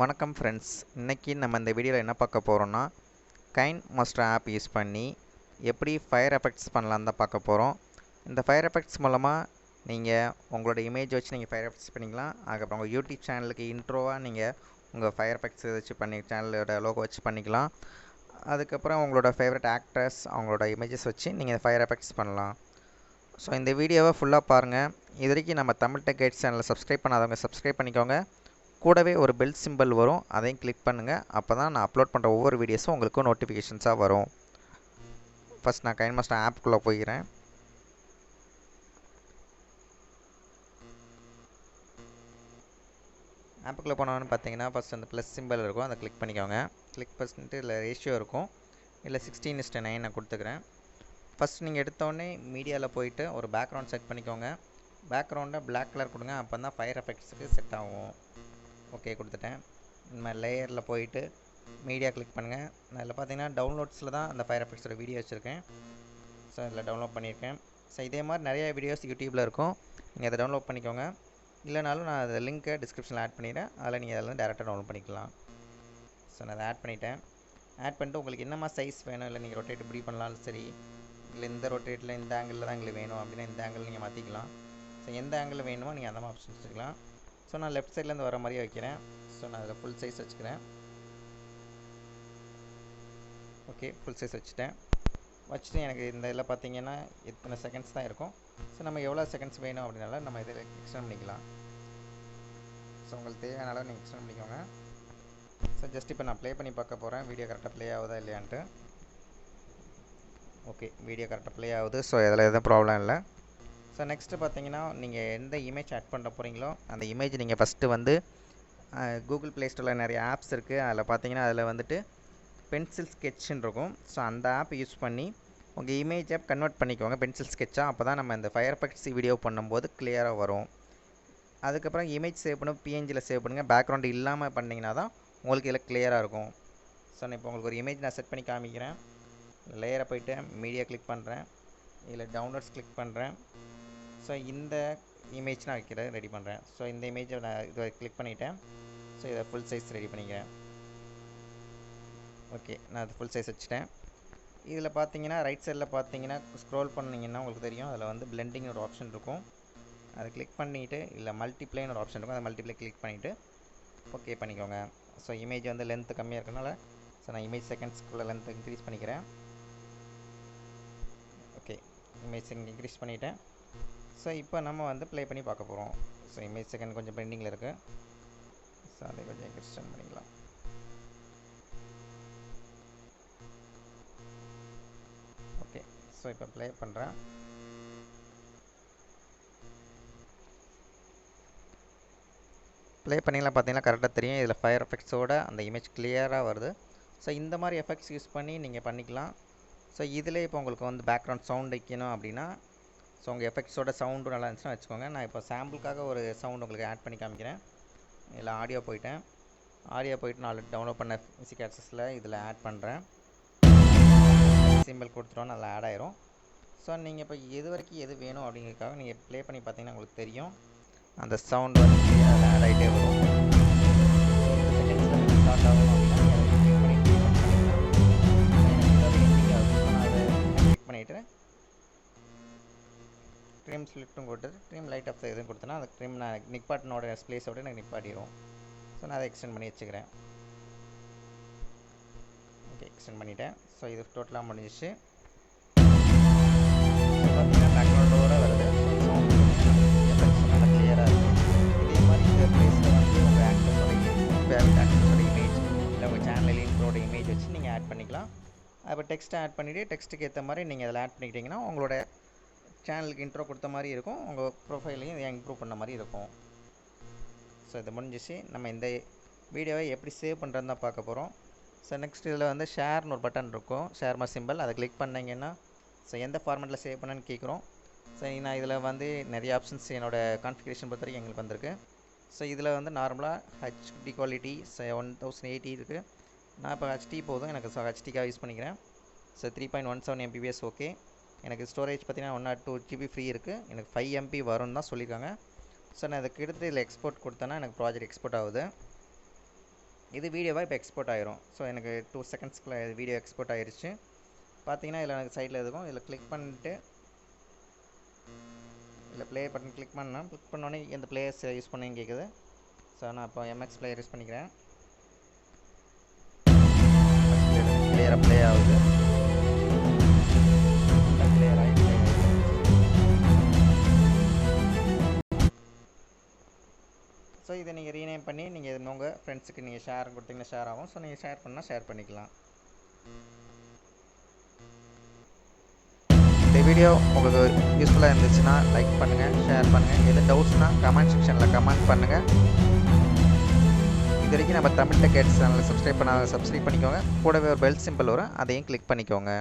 வணக்கம் ஃப்ரெண்ட்ஸ். இன்றைக்கி நம்ம இந்த வீடியோவில் என்ன பார்க்க போகிறோன்னா, கைன் மாஸ்டர் ஆப் யூஸ் பண்ணி எப்படி ஃபயர் எஃபெக்ட்ஸ் பண்ணலான்னு தான் பார்க்க போகிறோம். இந்த ஃபயர் எஃபெக்ட்ஸ் மூலமாக நீங்கள் உங்களோட இமேஜ் வச்சு நீங்கள் ஃபயர் எஃபெக்ட்ஸ் பண்ணிக்கலாம். அதுக்கப்புறம் உங்கள் யூடியூப் சேனலுக்கு இன்ட்ரோவாக நீங்கள் உங்கள் ஃபயர் எஃபெக்ட்ஸ் வச்சு சேனலோட லோகோ வச்சு பண்ணிக்கலாம். அதுக்கப்புறம் உங்களோட ஃபேவரட் ஆக்டர்ஸ் அவங்களோட இமேஜஸ் வச்சு நீங்கள் ஃபயர் எஃபெக்ட்ஸ் பண்ணலாம். ஸோ இந்த வீடியோவை ஃபுல்லாக பாருங்கள். இது வரைக்கும் நம்ம தமிழ் டெக் கைட்ஸ் சேனலை சப்ஸ்கிரைப் பண்ணாதவங்க சப்ஸ்கிரைப் பண்ணிக்கோங்க. கூடவே ஒரு பெல் சிம்பிள் வரும், அதையும் கிளிக் பண்ணுங்கள். அப்போ தான் நான் அப்லோட் பண்ணுற ஒவ்வொரு வீடியோஸும் உங்களுக்கு நோட்டிஃபிகேஷன்ஸாக வரும். ஃபஸ்ட் நான் கைன்மாஸ்டர் ஆப்புக்குள்ளே போகிறேன். ஆப்புக்குள்ளே போனோன்னு பார்த்தீங்கன்னா ஃபஸ்ட் அந்த ப்ளஸ் சிம்பிள் இருக்கும், அதை கிளிக் பண்ணிக்கோங்க. கிளிக் பண்ணிட்டு இதில் ரேஷியோ இருக்கும், இல்லை 16:9 நான் கொடுத்துக்கிறேன். ஃபஸ்ட் நீங்கள் எடுத்தோடனே மீடியாவில் போயிட்டு ஒரு பேக்ரவுண்ட் செட் பண்ணிக்கோங்க. பேக்ரவுண்டை பிளாக் கலர் கொடுங்க, அப்போ தான் ஃபயர் எஃபெக்ட்ஸுக்கு செட் ஆகும். ஓகே கொடுத்துட்டேன். நம்ம லேயரில் போயிட்டு மீடியா கிளிக் பண்ணுங்கள். நான் இதில் பார்த்தீங்கன்னா டவுன்லோட்ஸில் தான் அந்த ஃபயர் எஃபெக்ட்ஸோட வீடியோ வச்சுருக்கேன். ஸோ இதில் டவுன்லோட் பண்ணியிருக்கேன். ஸோ இதே மாதிரி நிறைய வீடியோஸ் யூடியூப்பில் இருக்கும், நீங்கள் அதை டவுன்லோட் பண்ணிக்கோங்க. இல்லைனாலும் நான் அதை லிங்க்கை டிஸ்கிரிப்ஷனில் ஆட் பண்ணிடுறேன், அதில் நீங்கள் அதில் டேரெக்டாக டவுன்லோட் பண்ணிக்கலாம். ஸோ நான் அதை ஆட் பண்ணிவிட்டேன். ஆட் பண்ணிட்டு உங்களுக்கு என்னமா சைஸ் வேணும், இல்லை நீங்கள் ரொட்டேட் இப்படி பண்ணலாலும் சரி, இல்லை இந்த ரொட்டேட்டில் இந்த ஆங்கிளில் தான் எங்களுக்கு வேணும் அப்படின்னா இந்த ஆங்கிள் நீங்கள் மாற்றிக்கலாம். ஸோ எந்த ஆங்கிளில் வேணுமோ நீங்கள் அந்த மாதிரி ஆப்ஷன் வச்சுக்கலாம். ஸோ நான் லெஃப்ட் சைட்லேருந்து வர மாதிரி வைக்கிறேன். ஸோ நான் அதில் ஃபுல் சைஸ் வச்சுக்கிறேன். ஓகே ஃபுல் சைஸ் வச்சுட்டு எனக்கு இந்த இதில் பார்த்தீங்கன்னா எத்தனை செகண்ட்ஸ் தான் இருக்கும். ஸோ நம்ம எவ்வளோ செகண்ட்ஸ் வேணும் அப்படின்னால நம்ம இதில் எக்ஸ்டெண்ட் பண்ணிக்கலாம். ஸோ உங்களுக்கு தேவையான அளவு நீங்கள் எக்ஸ்டெண்ட் பண்ணிக்கோங்க. ஸோ ஜஸ்ட் இப்போ நான் ப்ளே பண்ணி பார்க்க போகிறேன், வீடியோ கரெக்டாக ப்ளே ஆகுதா இல்லையான்ட்டு. ஓகே வீடியோ கரெக்டாக ப்ளே ஆகுது. ஸோ இதில் எதுவும் ப்ராப்ளம் இல்லை. ஸோ நெக்ஸ்ட்டு பார்த்தீங்கன்னா நீங்கள் எந்த இமேஜ் ஆட் பண்ண போகிறீங்களோ அந்த இமேஜ் நீங்கள் ஃபஸ்ட்டு வந்து கூகுள் ப்ளே ஸ்டோரில் நிறைய ஆப்ஸ் இருக்குது. அதில் பார்த்தீங்கன்னா அதில் வந்துட்டு பென்சில் ஸ்கெட்சுன்னு இருக்கும். ஸோ அந்த ஆப் யூஸ் பண்ணி உங்கள் இமேஜை கன்வெர்ட் பண்ணிக்கோங்க பென்சில் ஸ்கெட்சாக. அப்போ தான் நம்ம இந்த ஃபயர் எஃபெக்ட்ஸ் வீடியோ பண்ணும்போது கிளியராக வரும். அதுக்கப்புறம் இமேஜ் சேவ் பண்ணும், பிஎன்ஜியில் சேவ் பண்ணுங்கள். பேக்ரவுண்டு இல்லாமல் பண்ணிங்கன்னா தான் உங்களுக்கு இதில் கிளியராக இருக்கும். ஸோ நான் இப்போ உங்களுக்கு ஒரு இமேஜ் நான் செட் பண்ணி காமிக்கிறேன். லேயரை போய்ட்டு மீடியா கிளிக் பண்ணுறேன், இதில் டவுன்லோட்ஸ் கிளிக் பண்ணுறேன். ஸோ இந்த இமேஜ் நான் ரெடி பண்ணுறேன். ஸோ இந்த இமேஜை நான் இதை கிளிக் பண்ணிவிட்டேன். ஸோ இதை ஃபுல் சைஸ் ரெடி பண்ணிக்கிறேன். ஓகே நான் அது ஃபுல் சைஸ் வச்சுட்டேன். இதில் பார்த்தீங்கன்னா ரைட் சைடில் பார்த்தீங்கன்னா ஸ்க்ரோல் பண்ணிங்கன்னா உங்களுக்கு தெரியும், அதில் வந்து பிளெண்டிங் ஒரு ஆப்ஷன் இருக்கும். அதை கிளிக் பண்ணிவிட்டு இல்லை மல்டிப்ளைன்னு ஒரு ஆப்ஷன் இருக்கும், அதை மல்டிப்ளை கிளிக் பண்ணிவிட்டு ஓகே பண்ணிக்கோங்க. ஸோ இமேஜ் வந்து லென்த்து கம்மியாக இருக்கனால ஸோ நான் இமேஜ் செகண்ட்ஸ்க்குள்ளே லென்த் இன்க்ரீஸ் பண்ணிக்கிறேன். ஓகே இமேஜ் இன்க்ரீஸ் பண்ணிவிட்டேன். ஸோ இப்போ நம்ம வந்து ப்ளே பண்ணி பார்க்க போகிறோம். ஸோ இமேஜ் செகண்ட் கொஞ்சம் பெண்டிங்கில் இருக்குது. ஸோ அதை கொஞ்சம் எக்ஸ்டெண்ட் பண்ணிக்கலாம். ஓகே ஸோ இப்போ ப்ளே பண்ணுறேன். ப்ளே பண்ணிங்கலாம் பார்த்தீங்கன்னா கரெக்டாக தெரியும், இதில் ஃபயர் எஃபெக்ட்ஸோட அந்த இமேஜ் கிளியராக வருது. ஸோ இந்த மாதிரி எஃபெக்ட்ஸ் யூஸ் பண்ணி நீங்கள் பண்ணிக்கலாம். ஸோ இதில் இப்போ உங்களுக்கு வந்து பேக்ரவுண்ட் சவுண்ட் வைக்கணும் அப்படின்னா ஸோ உங்கள் எஃபெக்ட்ஸோட சவுண்டும் நல்லா இருந்துச்சுன்னா வச்சுக்கோங்க. நான் இப்போ சாம்பிளுக்காக ஒரு சவுண்ட் உங்களுக்கு ஆட் பண்ணி காமிக்கிறேன். இதில் ஆடியோ போயிட்டு நான் டவுன்லோட் பண்ண மியூசிக் ஆக்சஸில் இதில் ஆட் பண்ணுறேன். சிம்பிள் கொடுத்துட்டோன்னு அதில் ஆட் ஆயிரும். ஸோ நீங்கள் இப்போ எது வரைக்கும் எது வேணும் அப்படிங்கிறதுக்காக நீங்கள் ப்ளே பண்ணி பார்த்தீங்கன்னா உங்களுக்கு தெரியும், அந்த சவுண்ட் வந்து அதில் ஆட் ஆகிட்டே வரும். ஸ்டார்ட் ஆகும் அப்படின்னா கிளிக் பண்ணிவிட்டு ட்ரிம் ஸ்லிட்டும் கொடுத்துட்டு ட்ரிம் லைட் ஆஃப் எதுவும் கொடுத்தனா அந்த ட்ரிம் நான் நிப்பாட்டினோட ஸ்ப்ளேஸோட எனக்கு நிப்பாட்டிடும். ஸோ நான் அதை எக்ஸ்டெண்ட் பண்ணி வச்சுக்கிறேன். ஓகே எக்ஸ்டெண்ட் பண்ணிவிட்டேன். ஸோ இது டோட்டலாக முடிஞ்சிச்சு. பார்த்தீங்கன்னா பேக்ரவுண்டோடு வருது, நல்லா கிளியராக இருக்குது. இதே மாதிரி இந்த ப்ளேஸில் வந்து உங்கள் ஆக்டர்ஸோட இமேஜ் இல்லை உங்கள் சேனலில் இன்ட்ரோட இமேஜ் வச்சு நீங்கள் ஆட் பண்ணிக்கலாம். அப்போ டெக்ஸ்ட்டை ஆட் பண்ணிவிட்டு டெக்ஸ்ட்டுக்கு ஏற்ற மாதிரி நீங்கள் அதில் ஆட் பண்ணிக்கிட்டிங்கன்னா உங்களோட சேனலுக்கு இன்ட்ரோ கொடுத்த மாதிரி இருக்கும், உங்கள் ப்ரொஃபைலையும் இதை இம்ப்ரூவ் பண்ண மாதிரி இருக்கும். ஸோ இது முடிஞ்சிச்சு. நம்ம இந்த வீடியோவை எப்படி சேவ் பண்ணுறதுன்னு தான் பார்க்க போகிறோம். ஸோ நெக்ஸ்ட் இதில் வந்து ஷேர்னு ஒரு பட்டன் இருக்கும், ஷேர் மாதிரி சிம்பிள், அதை கிளிக் பண்ணிங்கன்னா ஸோ எந்த ஃபார்மெட்டில் சேவ் பண்ணேன்னு கேட்குறோம். ஸோ நான் இதில் வந்து நிறைய ஆப்ஷன்ஸ் என்னோடய கான்ஃபிகரேஷன் பொறுத்த வரைக்கும் எங்களுக்கு வந்திருக்கு. ஸோ இதில் வந்து நார்மலாக ஹெச்டி குவாலிட்டி 1080 இருக்குது. நான் இப்போ ஹெச்டி போதும் எனக்கு, ஸோ ஹெச்டிக்காக யூஸ் பண்ணிக்கிறேன். So 3.17 MBPS okay. எனக்கு ஸ்டோரேஜ் பார்த்தீங்கன்னா 102 GB ஃப்ரீ இருக்குது. எனக்கு 5 MB வரும்னு தான் சொல்லியிருக்காங்க. ஸோ நான் இதுக்கு எடுத்து இதில் எக்ஸ்போர்ட் கொடுத்தேன்னா எனக்கு ப்ராஜெக்ட் எக்ஸ்போர்ட் ஆகுது. இது வீடியோவாக இப்போ எக்ஸ்போர்ட் ஆயிரும். ஸோ எனக்கு 2 செகண்ட்ஸ்க்குள்ள வீடியோ எக்ஸ்போர்ட் ஆயிருச்சு. பார்த்தீங்கன்னா இதில் எனக்கு சைடில் இருக்கும். இதில் கிளிக் பண்ணிட்டு இதில் ப்ளே பட்டன் கிளிக் பண்ணோன்னே எந்த பிளேயர்ஸ் யூஸ் பண்ணுன்னு கேட்குது. ஸோ நான் இப்போ எம்எக்ஸ் பிளேயர் யூஸ் பண்ணிக்கிறேன். கிளியராக ப்ளே ஆகுது. ஸோ இதை நீங்கள் ரீநேம் பண்ணி நீங்கள் உங்கள் ஃப்ரெண்ட்ஸுக்கு நீங்கள் ஷேர் கொடுத்தீங்கன்னா ஷேர் ஆகும். ஸோ நீங்கள் ஷேர் பண்ணால் ஷேர் பண்ணிக்கலாம். இந்த வீடியோ உங்களுக்கு யூஸ்ஃபுல்லாக இருந்துச்சுன்னா லைக் பண்ணுங்கள், ஷேர் பண்ணுங்கள். எதுவும் டவுட்ஸ்னால் கமெண்ட் செக்ஷனில் கமெண்ட் பண்ணுங்கள். இது வரைக்கும் நம்ம தமிழ் டெக் கேட்ஸ் சேனலை சப்ஸ்கிரைப் பண்ணிக்கோங்க. கூடவே ஒரு பெல் சிம்பிள் வரும், அதையும் கிளிக் பண்ணிக்கோங்க.